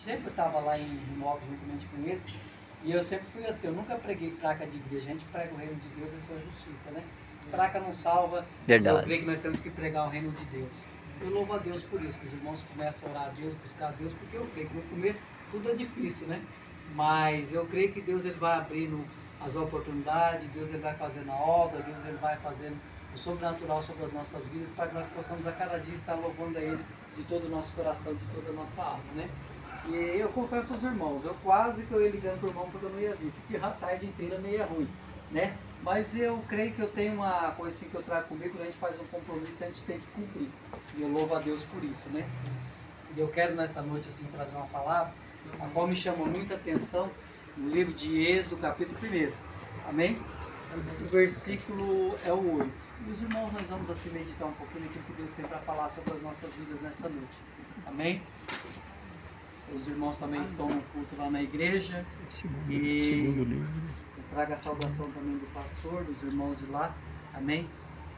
sempre estava lá em Rimópolis juntamente com ele, e eu sempre fui assim, eu nunca preguei placa de igreja, a gente prega o reino de Deus e a sua justiça, né? Placa não salva, Verdade. eu creio que nós temos que pregar o reino de Deus. Eu louvo a Deus por isso, que os irmãos começam a orar a Deus, buscar a Deus, porque eu creio que no começo tudo é difícil, né? Mas eu creio que Deus ele vai abrindo as oportunidades, Deus ele vai fazendo a obra, Deus ele vai fazendo o sobrenatural sobre as nossas vidas, para que nós possamos a cada dia estar louvando a Ele de todo o nosso coração, de toda a nossa alma, né? E eu confesso aos irmãos, eu quase que eu ia ligando para o irmão porque eu não ia vir, porque a tarde inteira meio ruim, né? Mas eu creio que eu tenho uma coisa assim que eu trago comigo, quando a gente faz um compromisso, a gente tem que cumprir. E eu louvo a Deus por isso, né? E eu quero nessa noite assim trazer uma palavra, a qual me chamou muita atenção, no livro de Êxodo, capítulo 1. Amém? O versículo é o 8. E os irmãos, nós vamos assim meditar um pouquinho naquilo que Deus tem para falar sobre as nossas vidas nessa noite. Amém? Os irmãos também estão no culto lá na igreja. Segundo Eu trago a saudação também do pastor, dos irmãos de lá. Amém?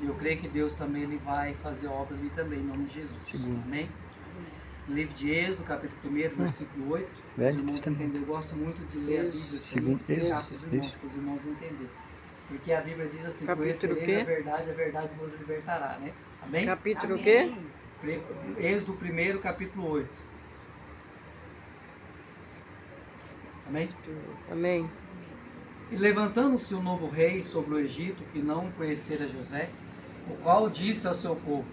E eu creio que Deus também ele vai fazer obra ali também, em nome de Jesus. Amém? Livro de Êxodo, capítulo 1, versículo 8. Os irmãos entenderem. Eu gosto muito de ler a Bíblia, sem explicar para os irmãos entenderem. Porque a Bíblia diz assim, conhecereis a verdade vos libertará, né? Amém? Capítulo o quê? Êxodo 1, capítulo 8. Amém? Amém. E levantando-se um novo rei sobre o Egito, que não conhecera José, o qual disse ao seu povo,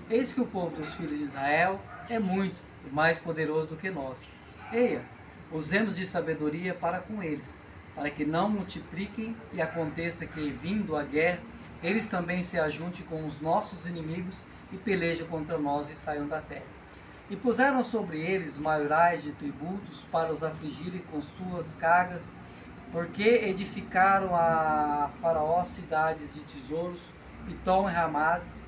eis que o povo dos filhos de Israel é muito e mais poderoso do que nós. Eia, usemos de sabedoria para com eles, para que não multipliquem e aconteça que, vindo a guerra, eles também se ajuntem com os nossos inimigos e pelejem contra nós e saiam da terra. E puseram sobre eles maiorais de tributos para os afligirem com suas cargas, porque edificaram a Faraó cidades de tesouros, Pitom e Ramazes.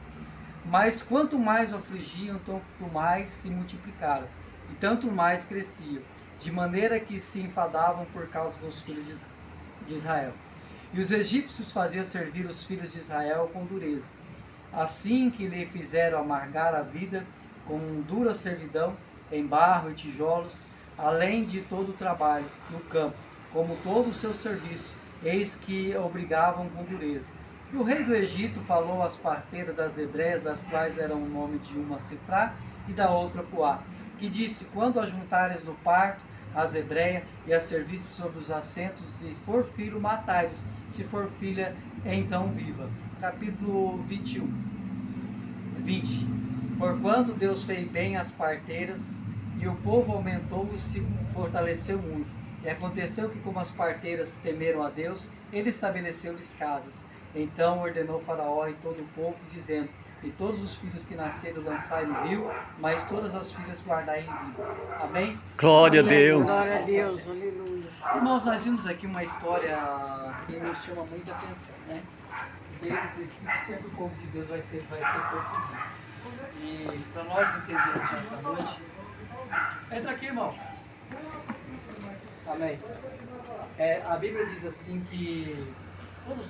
Mas quanto mais afligiam, tanto mais se multiplicaram, e tanto mais cresciam, de maneira que se enfadavam por causa dos filhos de Israel. E os egípcios faziam servir os filhos de Israel com dureza, assim que lhe fizeram amargar a vida com dura servidão, em barro e tijolos, além de todo o trabalho no campo, como todo o seu serviço, eis que obrigavam com dureza. E o rei do Egito falou às parteiras das hebreias, das quais era o nome de uma Sifrá e da outra Puá, que disse, quando ajuntares no parto as hebreias e as serviços sobre os assentos, se for filho, matai-os, se for filha, então viva. Capítulo 20. Porquanto Deus fez bem às parteiras, e o povo aumentou e se fortaleceu muito. E aconteceu que, como as parteiras temeram a Deus, ele estabeleceu-lhes casas. Então ordenou Faraó e todo o povo, dizendo, e todos os filhos que nasceram lançai no rio, mas todas as filhas guardai em vida. Amém? Glória a Deus. Glória a Deus, aleluia. Irmãos, nós vimos aqui uma história que nos chama muita atenção, né? Desde o princípio, sempre o povo de Deus vai ser perseguido. E para nós entendermos essa noite, entra aqui, irmão. Amém. A Bíblia diz assim que todos nós